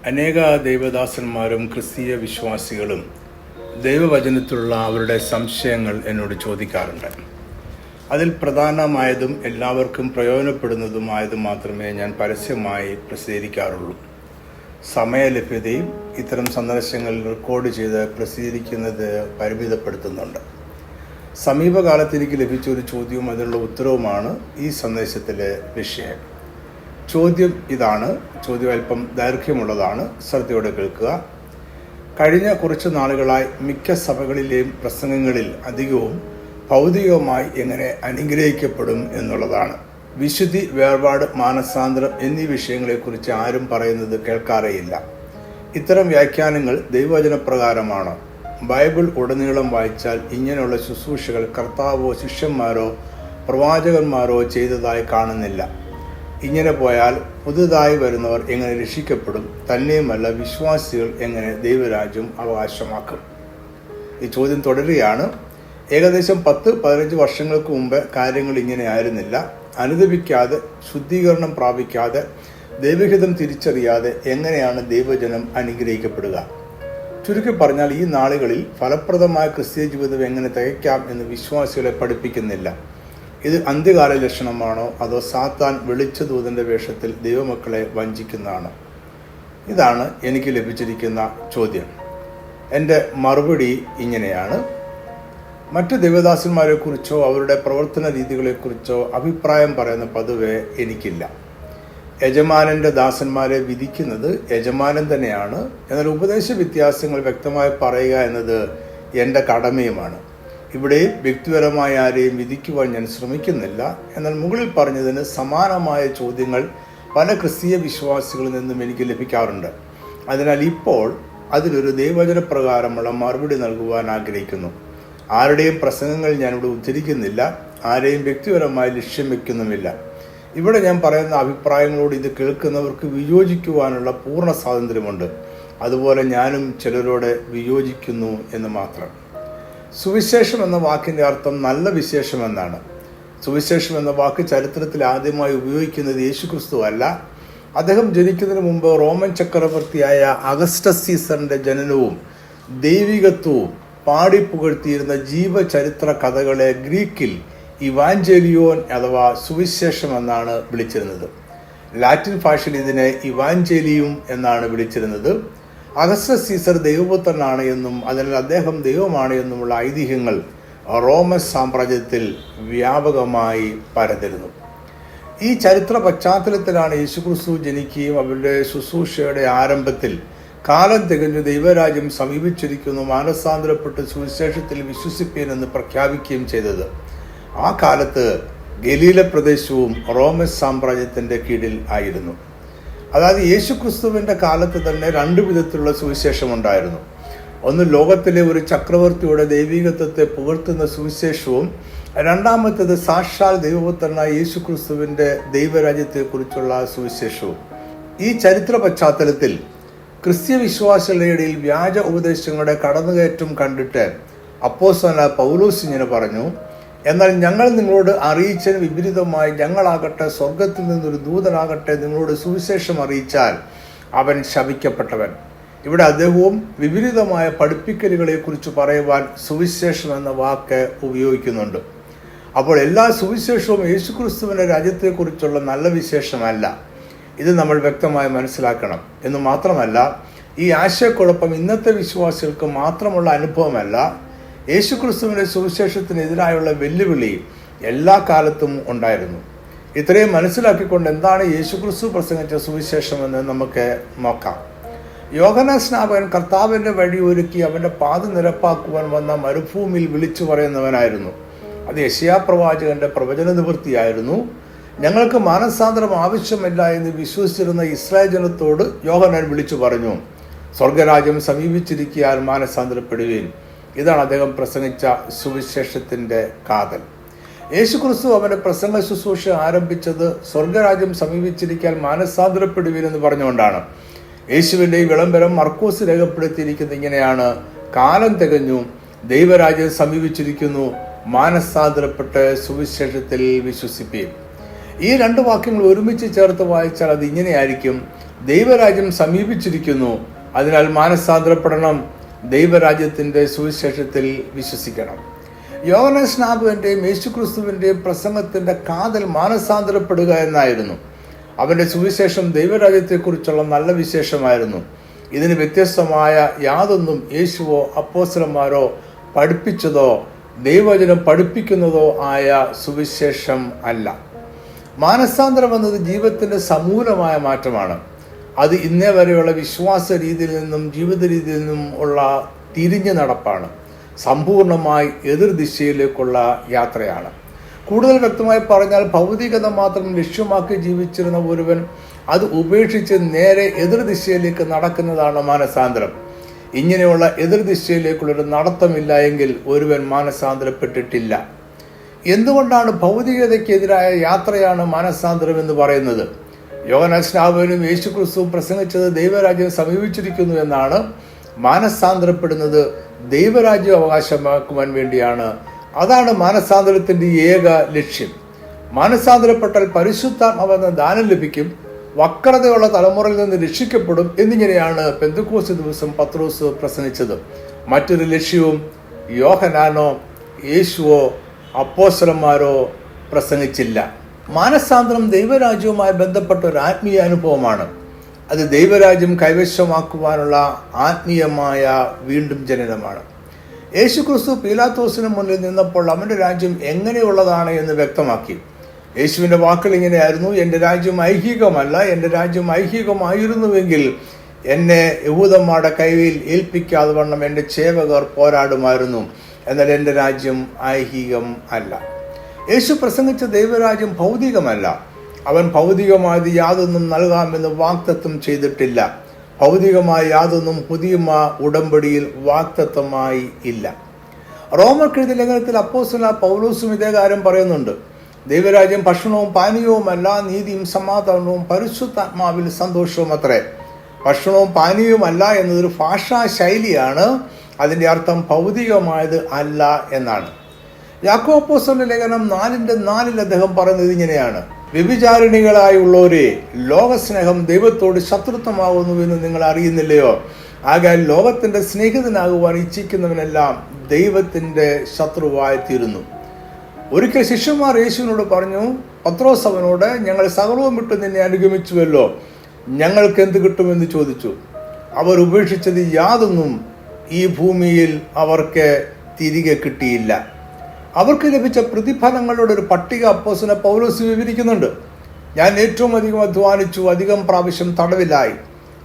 അനേക ദൈവദാസന്മാരും ക്രിസ്തീയ വിശ്വാസികളും ദൈവവചനത്തിലുള്ള അവരുടെ സംശയങ്ങൾ എന്നോട് ചോദിക്കാറുണ്ട്. അതിൽ പ്രധാനമായതും എല്ലാവർക്കും പ്രയോജനപ്പെടുന്നതുമായതും മാത്രമേ ഞാൻ പരസ്യമായി പ്രസിദ്ധീകരിക്കാറുള്ളൂ. സമയലഭ്യതയും ഇത്തരം സന്ദർശനങ്ങൾ റെക്കോർഡ് ചെയ്ത് പ്രസിദ്ധീകരിക്കുന്നത് പരിമിതപ്പെടുത്തുന്നുണ്ട്. സമീപകാലത്ത് എനിക്ക് ലഭിച്ച ഒരു ചോദ്യവും അതിനുള്ള ഉത്തരവുമാണ് ഈ സന്ദേശത്തിലെ വിഷയം. ചോദ്യം ഇതാണ്. ചോദ്യം അല്പം ദൈർഘ്യമുള്ളതാണ്. ശ്രദ്ധയോടെ കേൾക്കുക. കഴിഞ്ഞ കുറച്ച് നാളുകളായി മിക്ക സഭകളിലെയും പ്രസംഗങ്ങളിൽ അധികവും ഭൗതികമായി എങ്ങനെ അനുഗ്രഹിക്കപ്പെടും എന്നുള്ളതാണ്. വിശുദ്ധി, വേർപാട്, മാനസാന്തരം എന്നീ വിഷയങ്ങളെക്കുറിച്ച് ആരും പറയുന്നത് കേൾക്കാറേയില്ല. ഇത്തരം വ്യാഖ്യാനങ്ങൾ ദൈവവചനപ്രകാരമാണ്. ബൈബിൾ ഉടനീളം വായിച്ചാൽ ഇങ്ങനെയുള്ള ശുശ്രൂഷകൾ കർത്താവോ ശിഷ്യന്മാരോ പ്രവാചകന്മാരോ ചെയ്തതായി കാണുന്നില്ല. ഇങ്ങനെ പോയാൽ പുതുതായി വരുന്നവർ എങ്ങനെ രക്ഷിക്കപ്പെടും? തന്നെയുമല്ല, വിശ്വാസികൾ എങ്ങനെ ദൈവരാജ്യം അവകാശമാക്കും? ഈ ചോദ്യം തുടരുകയാണ്. ഏകദേശം 10-15 വർഷങ്ങൾക്ക് മുമ്പ് കാര്യങ്ങൾ ഇങ്ങനെ ആയിരുന്നില്ല. അനുദപിക്കാതെ, ശുദ്ധീകരണം പ്രാപിക്കാതെ, ദൈവഹിതം തിരിച്ചറിയാതെ എങ്ങനെയാണ് ദൈവജനം അനുഗ്രഹിക്കപ്പെടുക? ചുരുക്കി പറഞ്ഞാൽ, ഈ നാളുകളിൽ ഫലപ്രദമായ ക്രിസ്തീയ ജീവിതം എങ്ങനെ തികയ്ക്കാം എന്ന് വിശ്വാസികളെ പഠിപ്പിക്കുന്നില്ല. ഇത് അന്ത്യകാല ലക്ഷണമാണോ, അതോ സാത്താൻ വെളിച്ചദൂതന്റെ വേഷത്തിൽ ദൈവമക്കളെ വഞ്ചിക്കുന്നതാണോ? ഇതാണ് എനിക്ക് ലഭിച്ചിരിക്കുന്ന ചോദ്യം. എൻ്റെ മറുപടി ഇങ്ങനെയാണ്. മറ്റ് ദൈവദാസന്മാരെക്കുറിച്ചോ അവരുടെ പ്രവർത്തന രീതികളെക്കുറിച്ചോ അഭിപ്രായം പറയുന്ന പതിവ് എനിക്കില്ല. യജമാനന്റെ ദാസന്മാരെ വിധിക്കുന്നത് യജമാനൻ തന്നെയാണ്. എന്നാൽ ഉപദേശ വ്യത്യാസങ്ങൾ വ്യക്തമായി പറയുക എന്നത് എൻ്റെ കടമയുമാണ്. ഇവിടെ വ്യക്തിപരമായ ആരെയും വിധിക്കുവാൻ ഞാൻ ശ്രമിക്കുന്നില്ല. എന്നാൽ മുകളിൽ പറഞ്ഞതിന് സമാനമായ ചോദ്യങ്ങൾ പല ക്രിസ്തീയ വിശ്വാസികളിൽ നിന്നും എനിക്ക് ലഭിക്കാറുണ്ട്. അതിനാൽ ഇപ്പോൾ അതിലൊരു ദൈവവചനപ്രകാരമുള്ള മറുപടി നൽകുവാൻ ആഗ്രഹിക്കുന്നു. ആരുടെയും പ്രസംഗങ്ങൾ ഞാനിവിടെ ഉദ്ധരിക്കുന്നില്ല. ആരെയും വ്യക്തിപരമായി ലക്ഷ്യം വെക്കുന്നുമില്ല. ഇവിടെ ഞാൻ പറയുന്ന അഭിപ്രായങ്ങളോട് ഇത് കേൾക്കുന്നവർക്ക് വിയോജിക്കുവാനുള്ള പൂർണ്ണ സ്വാതന്ത്ര്യമുണ്ട്. അതുപോലെ ഞാനും ചിലരോട് വിയോജിക്കുന്നു എന്ന് മാത്രം. സുവിശേഷം എന്ന വാക്കിൻ്റെ അർത്ഥം നല്ല വിശേഷം എന്നാണ്. സുവിശേഷം എന്ന വാക്ക് ചരിത്രത്തിൽ ആദ്യമായി ഉപയോഗിക്കുന്നത് യേശുക്രിസ്തു അല്ല. അദ്ദേഹം ജനിക്കുന്നതിന് മുമ്പ് റോമൻ ചക്രവർത്തിയായ അഗസ്റ്റസ് സീസറിന്റെ ജനനവും ദൈവികത്വവും പാടിപ്പുകഴ്ത്തിയിരുന്ന ജീവചരിത്ര കഥകളെ ഗ്രീക്കിൽ ഇവാഞ്ചേലിയോൻ അഥവാ സുവിശേഷം എന്നാണ് വിളിച്ചിരുന്നത്. ലാറ്റിൻ ഭാഷയിൽ ഇതിനെ ഇവാഞ്ചേലിയും എന്നാണ് വിളിച്ചിരുന്നത്. അഗസ്റ്റസ് സീസർ ദൈവപുത്രനാണ് എന്നും അതിനാൽ അദ്ദേഹം ദൈവമാണ് എന്നുമുള്ള ഐതിഹ്യങ്ങൾ റോമൻ സാമ്രാജ്യത്തിൽ വ്യാപകമായി പരന്നിരുന്നു. ഈ ചരിത്ര പശ്ചാത്തലത്തിലാണ് യേശുക്രിസ്തു ജനിക്കുകയും അവരുടെ ശുശ്രൂഷയുടെ ആരംഭത്തിൽ കാലം തികഞ്ഞു, ദൈവരാജ്യം സമീപിച്ചിരിക്കുന്നു, മാനസാന്തരപ്പെട്ട് സുവിശേഷത്തിൽ വിശ്വസിപ്പീൻ എന്ന് പ്രഖ്യാപിക്കുകയും ചെയ്തത്. ആ കാലത്ത് ഗലീല പ്രദേശവും റോമൻ സാമ്രാജ്യത്തിന്റെ കീഴിൽ ആയിരുന്നു. അതായത് യേശുക്രിസ്തുവിന്റെ കാലത്ത് തന്നെ 2 വിധത്തിലുള്ള സുവിശേഷം ഉണ്ടായിരുന്നു. ഒന്ന് ലോകത്തിലെ ഒരു ചക്രവർത്തിയുടെ ദൈവികത്വത്തെ പുകഴ്ത്തുന്ന സുവിശേഷവും, രണ്ടാമത്തേത് സാക്ഷാൽ ദൈവപുത്രനായ യേശുക്രിസ്തുവിന്റെ ദൈവരാജ്യത്തെക്കുറിച്ചുള്ള സുവിശേഷവും. ഈ ചരിത്ര പശ്ചാത്തലത്തിൽ ക്രിസ്തീയ വിശ്വാസികളുടെ ഇടയിൽ വ്യാജ ഉപദേശങ്ങളുടെ കടന്നുകയറ്റം കണ്ടിട്ട് അപ്പോസ്തലനായ പൗലോസ് ഇങ്ങനെ പറഞ്ഞു: എന്നാൽ ഞങ്ങൾ നിങ്ങളോട് അറിയിച്ചതിന് വിപരീതമായി ഞങ്ങളാകട്ടെ, സ്വർഗത്തിൽ നിന്നൊരു ദൂതനാകട്ടെ നിങ്ങളോട് സുവിശേഷം അറിയിച്ചാൽ അവൻ ശപിക്കപ്പെട്ടവൻ. ഇവിടെ അദ്ദേഹവും വിപരീതമായ പഠിപ്പിക്കലുകളെ കുറിച്ച് പറയുവാൻ സുവിശേഷം എന്ന വാക്ക് ഉപയോഗിക്കുന്നുണ്ട്. അപ്പോൾ എല്ലാ സുവിശേഷവും യേശുക്രിസ്തുവിന്റെ രാജ്യത്തെക്കുറിച്ചുള്ള നല്ല വിശേഷമല്ല. ഇത് നമ്മൾ വ്യക്തമായി മനസ്സിലാക്കണം. എന്ന് മാത്രമല്ല, ഈ ആശയക്കുഴപ്പം ഇന്നത്തെ വിശ്വാസികൾക്ക് മാത്രമുള്ള അനുഭവമല്ല. യേശുക്രിസ്തുവിന്റെ സുവിശേഷത്തിനെതിരായുള്ള വെല്ലുവിളി എല്ലാ കാലത്തും ഉണ്ടായിരുന്നു. ഇത്രയും മനസ്സിലാക്കിക്കൊണ്ട് എന്താണ് യേശുക്രിസ്തു പ്രസംഗിച്ച സുവിശേഷം എന്ന് നമുക്ക് നോക്കാം. യോഹന്നാൻ സ്നാപകൻ കർത്താവിന്റെ വഴി ഒരുക്കി അവന്റെ പാത നിരപ്പാക്കുവാൻ വന്ന മരുഭൂമിയിൽ വിളിച്ചു പറയുന്നവനായിരുന്നു. അത് യെശയ്യാ പ്രവാചകന്റെ പ്രവചന നിവൃത്തിയായിരുന്നു. ഞങ്ങൾക്ക് മാനസാന്തരം ആവശ്യമില്ല എന്ന് വിശ്വസിച്ചിരുന്ന ഇസ്രായേൽ ജനത്തോട് യോഹന്നാൻ വിളിച്ചു പറഞ്ഞു: സ്വർഗരാജ്യം സമീപിച്ചിരിക്കാൻ മാനസാന്തരപ്പെടുവീൻ. ഇതാണ് അദ്ദേഹം പ്രസംഗിച്ച സുവിശേഷത്തിന്റെ കാതൽ. യേശുക്രിസ്തു അവന്റെ പ്രസംഗ ശുശ്രൂഷ ആരംഭിച്ചത് സ്വർഗരാജ്യം സമീപിച്ചിരിക്കാൻ മാനസാന്തരപ്പെടുവീൻ എന്ന് പറഞ്ഞുകൊണ്ടാണ്. യേശുവിന്റെ ഈ വിളംബരം മർക്കോസ് രേഖപ്പെടുത്തിയിരിക്കുന്നത് ഇങ്ങനെയാണ്: കാലം തികഞ്ഞു, ദൈവരാജ്യം സമീപിച്ചിരിക്കുന്നു, മാനസാന്തരപ്പെട്ട് സുവിശേഷത്തിൽ വിശ്വസിപ്പീൻ. ഈ രണ്ട് വാക്യങ്ങൾ ഒരുമിച്ച് ചേർത്ത് വായിച്ചാൽ അത് ഇങ്ങനെയായിരിക്കും: ദൈവരാജ്യം സമീപിച്ചിരിക്കുന്നു, അതിനാൽ മാനസാന്തരപ്പെടണം, ദൈവരാജ്യത്തിന്റെ സുവിശേഷത്തിൽ വിശ്വസിക്കണം. യോഹന്നാൻ സ്നാപകന്റെയും യേശുക്രിസ്തുവിന്റെയും പ്രസംഗത്തിന്റെ കാതൽ മാനസാന്തരപ്പെടുക എന്നായിരുന്നു. അവന്റെ സുവിശേഷം ദൈവരാജ്യത്തെക്കുറിച്ചുള്ള നല്ല വിശേഷമായിരുന്നു. ഇതിന് വ്യത്യസ്തമായ യാതൊന്നും യേശുവോ അപ്പോസ്തലന്മാരോ പഠിപ്പിച്ചതോ ദൈവവചനം പഠിപ്പിക്കുന്നതോ ആയ സുവിശേഷം അല്ല. മാനസാന്തരം എന്നത് ജീവിതത്തിന്റെ സമൂലമായ മാറ്റമാണ്. അത് ഇന്നേ വരെയുള്ള വിശ്വാസ രീതിയിൽ നിന്നും ജീവിത രീതിയിൽ നിന്നും ഉള്ള തിരിഞ്ഞു നടപ്പാണ്. സമ്പൂർണമായി എതിർദിശയിലേക്കുള്ള യാത്രയാണ്. കൂടുതൽ വ്യക്തമായി പറഞ്ഞാൽ, ഭൗതികത മാത്രം ലക്ഷ്യമാക്കി ജീവിച്ചിരുന്ന ഒരുവൻ അത് ഉപേക്ഷിച്ച് നേരെ എതിർദിശയിലേക്ക് നടക്കുന്നതാണ് മാനസാന്തരം. ഇങ്ങനെയുള്ള എതിർദിശയിലേക്കുള്ളൊരു നടത്തമില്ല എങ്കിൽ ഒരുവൻ മാനസാന്തരപ്പെട്ടിട്ടില്ല. എന്തുകൊണ്ടാണ് ഭൗതികതയ്ക്കെതിരായ യാത്രയാണ് മാനസാന്തരം എന്ന് പറയുന്നത്? യോഹന്നാൻ സ്നാപകനും യേശുക്രിസ്തുവും പ്രസംഗിച്ചത് ദൈവരാജ്യം സമീപിച്ചിരിക്കുന്നു എന്നാണ്. മാനസാന്തരപ്പെടുന്നത് ദൈവരാജ്യം അവകാശമാക്കുവാൻ വേണ്ടിയാണ്. അതാണ് മാനസാന്തരത്തിന്റെ ഏക ലക്ഷ്യം. മാനസാന്തരപ്പെട്ടാൽ പരിശുദ്ധാത്മാവെന്ന ദാനം ലഭിക്കും, വക്രതയുള്ള തലമുറയിൽ നിന്ന് രക്ഷിക്കപ്പെടും എന്നിങ്ങനെയാണ് പെന്തക്കോസ്ത് ദിവസം പത്രോസ് പ്രസംഗിച്ചത്. മറ്റൊരു ലക്ഷ്യവും യോഹന്നാനോ യേശുവോ അപ്പോസ്തലന്മാരോ പ്രസംഗിച്ചില്ല. മാനസാന്തരം ദൈവരാജ്യവുമായി ബന്ധപ്പെട്ട ഒരു ആത്മീയ അനുഭവമാണ്. അത് ദൈവരാജ്യം കൈവശമാക്കുവാനുള്ള ആത്മീയമായ വീണ്ടും ജനനമാണ്. യേശുക്രിസ്തു പീലാത്തോസിന് മുന്നിൽ നിന്നപ്പോൾ അവന്റെ രാജ്യം എങ്ങനെയുള്ളതാണ് എന്ന് വ്യക്തമാക്കി. യേശുവിന്റെ വാക്കുകൾ ഇങ്ങനെയായിരുന്നു: എൻ്റെ രാജ്യം ഐഹികമല്ല, എൻ്റെ രാജ്യം ഐഹികമായിരുന്നുവെങ്കിൽ എന്നെ യഹൂദന്മാരുടെ കൈയിൽ ഏൽപ്പിക്കാതെ വണ്ണം എൻ്റെ സേവകർ പോരാടുമായിരുന്നു. എന്നാൽ എൻ്റെ രാജ്യം ഐഹികം അല്ല. യേശു പ്രസംഗിച്ച ദൈവരാജ്യം ഭൗതികമല്ല. അവൻ ഭൗതികമായത് യാതൊന്നും നൽകാമെന്ന് വാഗ്ദത്തം ചെയ്തിട്ടില്ല. ഭൗതികമായ യാതൊന്നും പുതിയ ഉടമ്പടിയിൽ വാഗ്ദത്തമായി ഇല്ല. റോമർക്കെഴുതിയ ലേഖനത്തിൽ അപ്പോസ്തലനായ പൗലോസും ഇതേ കാര്യം പറയുന്നുണ്ട്. ദൈവരാജ്യം ഭക്ഷണവും പാനീയവുമല്ല, നീതിയും സമാധാനവും പരിശുദ്ധാത്മാവിൽ സന്തോഷവും അത്രേ. ഭക്ഷണവും പാനീയവുമല്ല എന്നതൊരു ഭാഷാ ശൈലിയാണ്. അതിൻ്റെ അർത്ഥം ഭൗതികമായത് അല്ല എന്നാണ്. യാക്കോബ് അപ്പോസ്തലന്റെ ലേഖനം 4:4 അദ്ദേഹം പറയുന്നത് ഇങ്ങനെയാണ്: വ്യഭിചാരിണികളായുള്ളവരെ, ലോകസ്നേഹം ദൈവത്തോട് ശത്രുത്വമാകുന്നുവെന്ന് നിങ്ങൾ അറിയുന്നില്ലയോ? ആകയാൽ ലോകത്തിന്റെ സ്നേഹിതനാകുവാൻ ഇച്ഛിക്കുന്നവനെല്ലാം ദൈവത്തിന്റെ ശത്രുവായിത്തീരുന്നു. ഒരിക്കൽ ശിഷ്യന്മാർ യേശുവിനോട് പറഞ്ഞു, പത്രോസ് അവനോട്, ഞങ്ങൾ സകലവും വിട്ട് നിന്നെ അനുഗമിച്ചുവല്ലോ, ഞങ്ങൾക്ക് എന്ത് കിട്ടുമെന്ന് ചോദിച്ചു. അവർ ഉപേക്ഷിച്ചത് യാതൊന്നും ഈ ഭൂമിയിൽ അവർക്ക് തിരികെ കിട്ടിയില്ല. അവർക്ക് ലഭിച്ച പ്രതിഫലങ്ങളുടെ ഒരു പട്ടിക അപ്പോസ്തലൻ പൗലോസ് വിവരിക്കുന്നുണ്ട്. ഞാൻ ഏറ്റവും അധികം അധ്വാനിച്ചു, അധികം പ്രാവശ്യം തടവിലായി,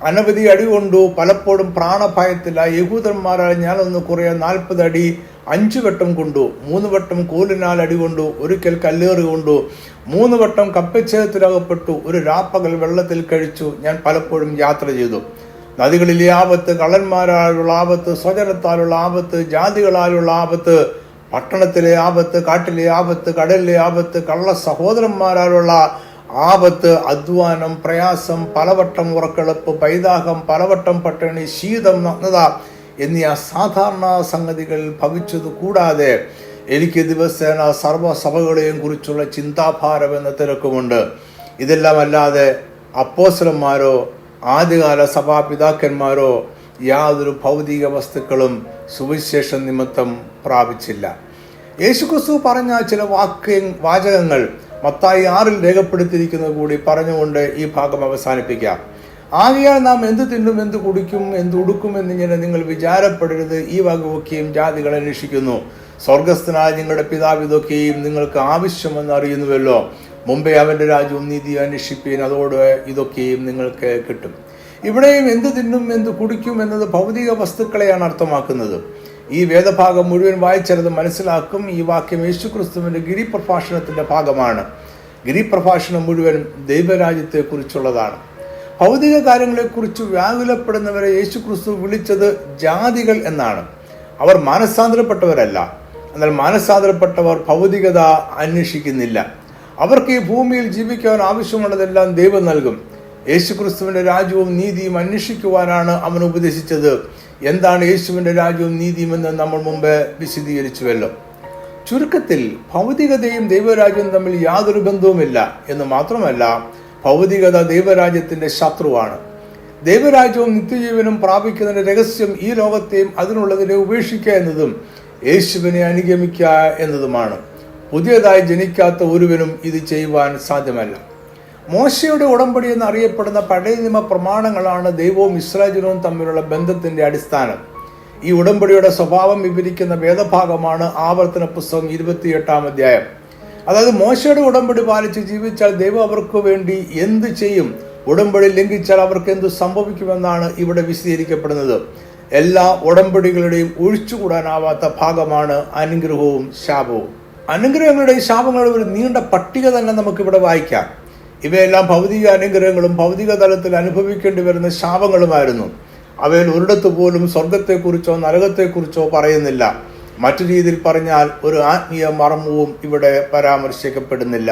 അനവധി അടി കൊണ്ടു, പലപ്പോഴും പ്രാണഭയത്തിലായി. യഹൂദന്മാരാൽ ഞാനൊന്ന് കുറേ 40 അടി 5 വട്ടം കൊണ്ടു, 3 വട്ടം കോലിനാൽ അടി കൊണ്ടു, ഒരിക്കൽ കല്ലേറ് കൊണ്ടു, 3 വട്ടം കപ്പച്ചേതത്തിലകപ്പെട്ടു, ഒരു രാപ്പകൽ വെള്ളത്തിൽ കഴിച്ചു. ഞാൻ പലപ്പോഴും യാത്ര ചെയ്തു. നദികളിലെ ആപത്ത്, കള്ളന്മാരാലുള്ള ആപത്ത്, സ്വജനത്താലുള്ള ആപത്ത്, ജാതികളാലുള്ള ആപത്ത്, പട്ടണത്തിലെ ആപത്ത്, കാട്ടിലെ ആപത്ത്, കടലിലെ ആപത്ത്, കള്ള സഹോദരന്മാരാലുള്ള ആപത്ത്, അധ്വാനം, പ്രയാസം, പലവട്ടം ഉറക്കളപ്പ്, പൈതാഹം, പലവട്ടം പട്ടിണി, ശീതം, നഗ്നത എന്നീ അസാധാരണ സംഗതികൾ ഭവിച്ചത് കൂടാതെ എനിക്ക് ദിവസേന സർവ്വസഭകളെയും കുറിച്ചുള്ള ചിന്താഭാരം എന്ന തിരക്കുമുണ്ട്. ഇതെല്ലാം അല്ലാതെ അപ്പോസ്തലന്മാരോ ആദ്യകാല സഭാപിതാക്കന്മാരോ യാതൊരു ഭൗതിക വസ്തുക്കളും സുവിശേഷ നിമിത്തം പ്രാപിച്ചില്ല. യേശുക്രിസ്തു പറഞ്ഞ ചില വാചകങ്ങൾ മത്തായി 6 രേഖപ്പെടുത്തിയിരിക്കുന്നത് കൂടി പറഞ്ഞുകൊണ്ട് ഈ ഭാഗം അവസാനിപ്പിക്കാം. ആകയാൽ നാം എന്ത് തിന്നും, എന്ത് കുടിക്കും, എന്ത് ഉടുക്കും എന്നിങ്ങനെ നിങ്ങൾ വിചാരപ്പെടരുത്. ഈ വകയൊക്കെയും ജാതികൾ അന്വേഷിക്കുന്നു. സ്വർഗസ്ഥനായ നിങ്ങളുടെ പിതാവ് ഇതൊക്കെയും നിങ്ങൾക്ക് ആവശ്യമെന്ന് അറിയുന്നുവല്ലോ. മുമ്പേ അവന്റെ രാജ്യവും നീതിയും അന്വേഷിപ്പീൻ, അതോടെ ഇതൊക്കെയും നിങ്ങൾക്ക് കിട്ടും. ഇവിടെയും എന്ത് തിന്നും, എന്ത് കുടിക്കും എന്നത് ഭൗതിക വസ്തുക്കളെയാണ് അർത്ഥമാക്കുന്നത്. ഈ വേദഭാഗം മുഴുവൻ വായിച്ചത് മനസ്സിലാക്കും. ഈ വാക്യം യേശുക്രിസ്തുവിന്റെ ഗിരിപ്രഭാഷണത്തിന്റെ ഭാഗമാണ്. ഗിരിപ്രഭാഷണം മുഴുവൻ ദൈവരാജ്യത്തെക്കുറിച്ചുള്ളതാണ്. ഭൗതിക കാര്യങ്ങളെക്കുറിച്ച് വ്യാകുലപ്പെടുന്നവരെ യേശുക്രിസ്തു വിളിച്ചത് ജാതികൾ എന്നാണ്. അവർ മാനസാന്തരപ്പെട്ടവരല്ല. എന്നാൽ മാനസാന്തരപ്പെട്ടവർ ഭൗതികത അന്വേഷിക്കുന്നില്ല. അവർക്ക് ഈ ഭൂമിയിൽ ജീവിക്കാൻ ആവശ്യമുള്ളതെല്ലാം ദൈവം നൽകും. യേശുക്രിസ്തുവിന്റെ രാജ്യവും നീതിയും അന്വേഷിക്കുവാനാണ് അവൻ ഉപദേശിച്ചത്. എന്താണ് യേശുവിന്റെ രാജ്യവും നീതിയും എന്ന് നമ്മൾ മുമ്പ് വിശദീകരിച്ചുവല്ലോ. ചുരുക്കത്തിൽ ഭൗതികതയും ദൈവരാജ്യവും തമ്മിൽ യാതൊരു ബന്ധവുമില്ല എന്ന് മാത്രമല്ല, ഭൗതികത ദൈവരാജ്യത്തിന്റെ ശത്രുവാണ്. ദൈവരാജ്യവും നിത്യജീവനും പ്രാപിക്കുന്നതിന്റെ രഹസ്യം ഈ ലോകത്തെയും അതിനുള്ളതിനെ ഉപേക്ഷിക്കുക എന്നതും യേശുവിനെ അനുഗമിക്കുക എന്നതുമാണ്. പുതിയതായി ജനിക്കാത്ത ഒരുവനും ഇത് ചെയ്യുവാൻ സാധ്യമല്ല. മോശയുടെ ഉടമ്പടി എന്നറിയപ്പെടുന്ന പഴയ നിയമ പ്രമാണങ്ങളാണ് ദൈവവും ഇസ്രായേലും തമ്മിലുള്ള ബന്ധത്തിന്റെ അടിസ്ഥാനം. ഈ ഉടമ്പടിയുടെ സ്വഭാവം വിവരിക്കുന്ന വേദഭാഗമാണ് ആവർത്തന പുസ്തകം 28-ാം അധ്യായം. അതായത് മോശയുടെ ഉടമ്പടി പാലിച്ച് ജീവിച്ചാൽ ദൈവം അവർക്ക് വേണ്ടി എന്ത് ചെയ്യും, ഉടമ്പടി ലംഘിച്ചാൽ അവർക്ക് എന്തു സംഭവിക്കുമെന്നാണ് ഇവിടെ വിശദീകരിക്കപ്പെടുന്നത്. എല്ലാ ഉടമ്പടികളുടെയും ഒഴിച്ചുകൂടാനാവാത്ത ഭാഗമാണ് അനുഗ്രഹവും ശാപവും. അനുഗ്രഹങ്ങളുടെയും ശാപങ്ങളുടെയും ഒരു നീണ്ട പട്ടിക തന്നെ നമുക്കിവിടെ വായിക്കാം. ഇവയെല്ലാം ഭൗതിക അനുഗ്രഹങ്ങളും ഭൗതിക തലത്തിൽ അനുഭവിക്കേണ്ടി വരുന്ന ശാപങ്ങളുമായിരുന്നു. അവയിൽ ഒരിടത്ത് പോലും സ്വർഗത്തെക്കുറിച്ചോ നരകത്തെക്കുറിച്ചോ പറയുന്നില്ല. മറ്റു രീതിയിൽ പറഞ്ഞാൽ ഒരു ആത്മീയ മർമ്മവും ഇവിടെ പരാമർശിക്കപ്പെടുന്നില്ല.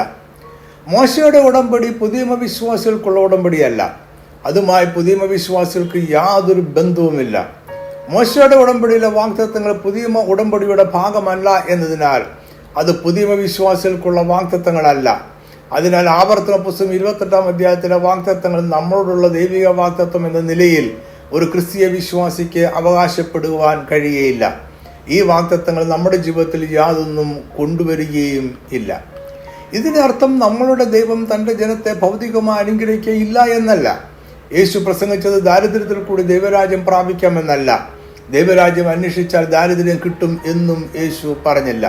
മോശയുടെ ഉടമ്പടി പുതിയ വിശ്വാസികൾക്കുള്ള ഉടമ്പടിയല്ല. അതുമായി പുതിയ വിശ്വാസികൾക്ക് യാതൊരു ബന്ധവുമില്ല. മോശയുടെ ഉടമ്പടിയിലെ വാഗ്ദത്തങ്ങൾ പുതിയ ഉടമ്പടിയുടെ ഭാഗമല്ല എന്നതിനാൽ അത് പുതിയ വിശ്വാസികൾക്കുള്ള വാഗ്ദത്തങ്ങളല്ല. അതിനാൽ ആവർത്തന പുസ്തകം 28-ാം അധ്യായത്തിലെ വാഗ്ദത്തങ്ങൾ നമ്മളോടുള്ള ദൈവിക വാഗ്ദത്തം എന്ന നിലയിൽ ഒരു ക്രിസ്തീയ വിശ്വാസിക്ക് അവകാശപ്പെടുവാൻ കഴിയുകയില്ല. ഈ വാഗ്ദത്തങ്ങൾ നമ്മുടെ ജീവിതത്തിൽ യാതൊന്നും കൊണ്ടുവരികയും ഇല്ല. ഇതിനർത്ഥം നമ്മളുടെ ദൈവം തൻ്റെ ജനത്തെ ഭൗതികമായി അനുഗ്രഹിക്കുകയില്ല എന്നല്ല. യേശു പ്രസംഗിച്ചത് ദാരിദ്ര്യത്തിൽ കൂടി ദൈവരാജ്യം പ്രാപിക്കാമെന്നല്ല. ദൈവരാജ്യം അന്വേഷിച്ചാൽ ദാരിദ്ര്യം കിട്ടും എന്നും യേശു പറഞ്ഞില്ല.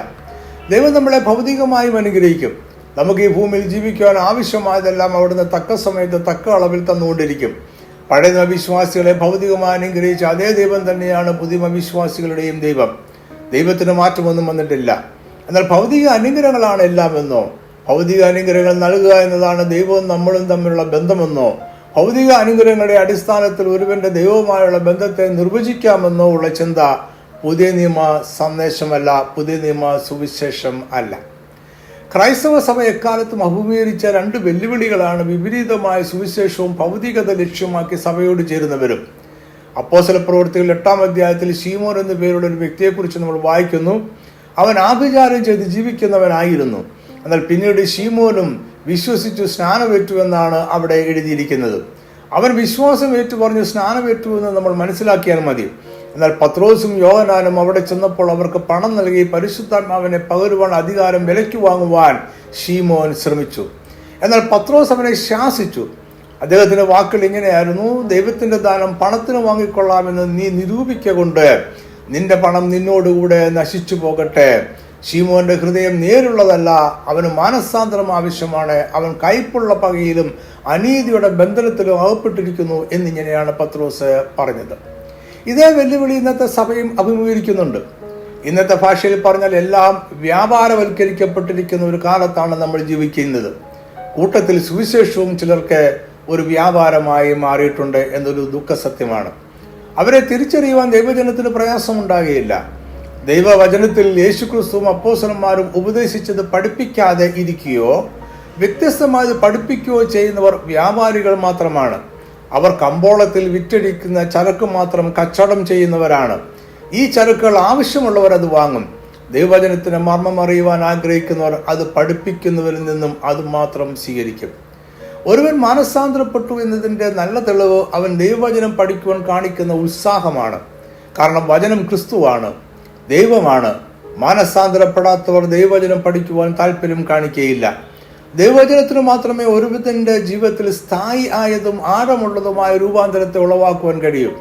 ദൈവം നമ്മളെ ഭൗതികമായും അനുഗ്രഹിക്കും. നമുക്ക് ഈ ഭൂമിയിൽ ജീവിക്കുവാൻ ആവശ്യമായതെല്ലാം അവിടുന്ന് തക്ക സമയത്ത് തക്ക അളവിൽ തന്നുകൊണ്ടിരിക്കും. പഴയ വിശ്വാസികളെ ഭൗതികമായി അനുഗ്രഹിച്ച അതേ ദൈവം തന്നെയാണ് പുതിയ വിശ്വാസികളുടെയും ദൈവം. ദൈവത്തിന് മാറ്റമൊന്നും വന്നിട്ടില്ല. എന്നാൽ ഭൗതിക അനുഗ്രഹങ്ങളാണ് എല്ലാമെന്നോ, ഭൗതിക അനുഗ്രഹങ്ങൾ നൽകുക എന്നതാണ് ദൈവവും നമ്മളും തമ്മിലുള്ള ബന്ധമെന്നോ, ഭൗതിക അനുഗ്രഹങ്ങളുടെ അടിസ്ഥാനത്തിൽ ഒരുവന്റെ ദൈവവുമായുള്ള ബന്ധത്തെ നിർവചിക്കാമെന്നോ ഉള്ള ചിന്ത പുതിയ നിയമ സന്ദേശമല്ല, പുതിയ നിയമ സുവിശേഷം അല്ല. ക്രൈസ്തവ സഭ എക്കാലത്തും അഭിമുഖീകരിച്ച രണ്ട് വെല്ലുവിളികളാണ് വിപരീതമായ സുവിശേഷവും ഭൗതികത ലക്ഷ്യമാക്കി സഭയോട് ചേരുന്നവരും. അപ്പോസ്തല പ്രവൃത്തികൾ 8-ാം അധ്യായത്തിൽ ശീമോൻ എന്ന പേരുള്ള ഒരു വ്യക്തിയെക്കുറിച്ച് നമ്മൾ വായിക്കുന്നു. അവൻ ആഭിചാരം ചെയ്ത് ജീവിക്കുന്നവനായിരുന്നു. എന്നാൽ പിന്നീട് ശീമോനും വിശ്വസിച്ചു സ്നാനമേറ്റു എന്നാണ് അവിടെ എഴുതിയിരിക്കുന്നത്. അവൻ വിശ്വാസം ഏറ്റുപറഞ്ഞ് സ്നാനമേറ്റു എന്ന് നമ്മൾ മനസ്സിലാക്കിയാൽ മതി. എന്നാൽ പത്രോസും യോഹന്നാനും അവിടെ ചെന്നപ്പോൾ അവർക്ക് പണം നൽകി പരിശുദ്ധാത്മാവിനെ പകരുവാൻ അധികാരം വിലയ്ക്ക് വാങ്ങുവാൻ ശീമോൻ ശ്രമിച്ചു. എന്നാൽ പത്രോസ് അവനെ ശാസിച്ചു. അദ്ദേഹത്തിന്റെ വാക്കുകൾ ഇങ്ങനെയായിരുന്നു: ദൈവത്തിന്റെ ദാനം പണത്തിന് വാങ്ങിക്കൊള്ളാമെന്ന് നീ നിരൂപിക്കൊണ്ട് നിന്റെ പണം നിന്നോടുകൂടെ നശിച്ചു പോകട്ടെ. ശീമോന്റെ ഹൃദയം നേരുള്ളതല്ല, അവന് മാനസാന്തരം ആവശ്യമാണ്. അവൻ കയ്പുള്ള പകയിലും അനീതിയുടെ ബന്ധനത്തിലും അകപ്പെട്ടിരിക്കുന്നു എന്നിങ്ങനെയാണ് പത്രോസ് പറഞ്ഞത്. ഇതേ വെല്ലുവിളി ഇന്നത്തെ സഭയും അഭിമുഖീകരിക്കുന്നുണ്ട്. ഇന്നത്തെ ഭാഷയിൽ പറഞ്ഞാൽ എല്ലാം വ്യാപാരവൽക്കരിക്കപ്പെട്ടിരിക്കുന്ന ഒരു കാലത്താണ് നമ്മൾ ജീവിക്കുന്നത്. കൂട്ടത്തിൽ സുവിശേഷവും ചിലർക്ക് ഒരു വ്യാപാരമായി മാറിയിട്ടുണ്ട് എന്നൊരു ദുഃഖസത്യമാണ്. അവരെ തിരിച്ചറിയുവാൻ ദൈവജനത്തിന് പ്രയാസമുണ്ടാകുകയില്ല. ദൈവവചനത്തിൽ യേശുക്രിസ്തുവും അപ്പോസ്തലന്മാരും ഉപദേശിച്ചത് പഠിപ്പിക്കാതെ ഇരിക്കുകയോ വ്യത്യസ്തമായത് പഠിപ്പിക്കുകയോ ചെയ്യുന്നവർ വ്യാപാരികൾ മാത്രമാണ്. അവർ കമ്പോളത്തിൽ വിറ്റഴിക്കുന്ന ചരക്ക് മാത്രം കച്ചവടം ചെയ്യുന്നവരാണ്. ഈ ചരക്കുകൾ ആവശ്യമുള്ളവർ അത് വാങ്ങും. ദൈവവചനത്തിന് മർമ്മം അറിയുവാൻ ആഗ്രഹിക്കുന്നവർ അത് പഠിപ്പിക്കുന്നവരിൽ നിന്നും അത് മാത്രം സ്വീകരിക്കും. ഒരുവൻ മാനസാന്തരപ്പെട്ടു എന്നതിൻ്റെ നല്ല തെളിവ് അവൻ ദൈവവചനം പഠിക്കുവാൻ കാണിക്കുന്ന ഉത്സാഹമാണ്. കാരണം വചനം ക്രിസ്തുവാണ്, ദൈവമാണ്. മാനസാന്തരപ്പെടാത്തവർ ദൈവവചനം പഠിക്കുവാൻ താല്പര്യം കാണിക്കുകയില്ല. ദൈവവചനത്തിന് മാത്രമേ ഒരുവിധന്റെ ജീവിതത്തിൽ സ്ഥായി ആയതും ആഴമുള്ളതുമായ രൂപാന്തരത്തെ ഉളവാക്കുവാൻ കഴിയും.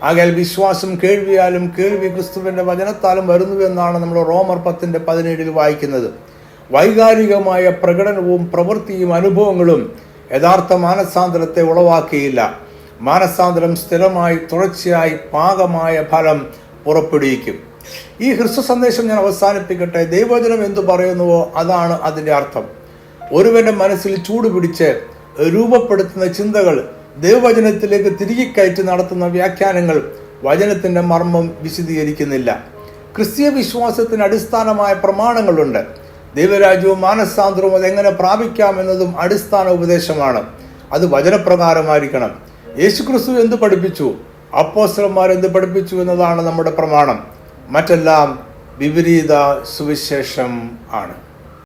ആകയാൽ വിശ്വാസം കേൾവിയാലും കേൾവി ക്രിസ്തുവിന്റെ വചനത്താലും വരുന്നുവെന്നാണ് നമ്മൾ റോമർ 10:17 വായിക്കുന്നത്. വൈകാരികമായ പ്രകടനവും പ്രവൃത്തിയും അനുഭവങ്ങളും യഥാർത്ഥ മാനസാന്തരത്തെ ഉളവാക്കിയില്ല. മാനസാന്തരം സ്ഥിരമായി തുടർച്ചയായി പാകമായ ഫലം പുറപ്പെടുവിക്കും. ഈ ക്രിസ്തു സന്ദേശം ഞാൻ അവസാനിപ്പിക്കട്ടെ. ദൈവവചനം എന്തു പറയുന്നുവോ അതാണ് അതിൻ്റെ അർത്ഥം. ഒരുവന്റെ മനസ്സിൽ ചൂടുപിടിച്ച് രൂപപ്പെടുത്തുന്ന ചിന്തകൾ, ദൈവവചനത്തിലേക്ക് തിരികെ കയറ്റി നടത്തുന്ന വ്യാഖ്യാനങ്ങൾ വചനത്തിന്റെ മർമ്മം വിശദീകരിക്കുന്നില്ല. ക്രിസ്തീയ വിശ്വാസത്തിന് അടിസ്ഥാനമായ പ്രമാണങ്ങളുണ്ട്. ദൈവരാജ്യവും മാനസാന്തരവും അതെങ്ങനെ പ്രാപിക്കാമെന്നതും അടിസ്ഥാന ഉപദേശമാണ്. അത് വചനപ്രകാരമായിരിക്കണം. യേശുക്രിസ്തു എന്ത് പഠിപ്പിച്ചു, അപ്പോസ്തലന്മാർ എന്ത് പഠിപ്പിച്ചു എന്നതാണ് നമ്മുടെ പ്രമാണം. മറ്റെല്ലാം വിപരീത സുവിശേഷം ആണ്.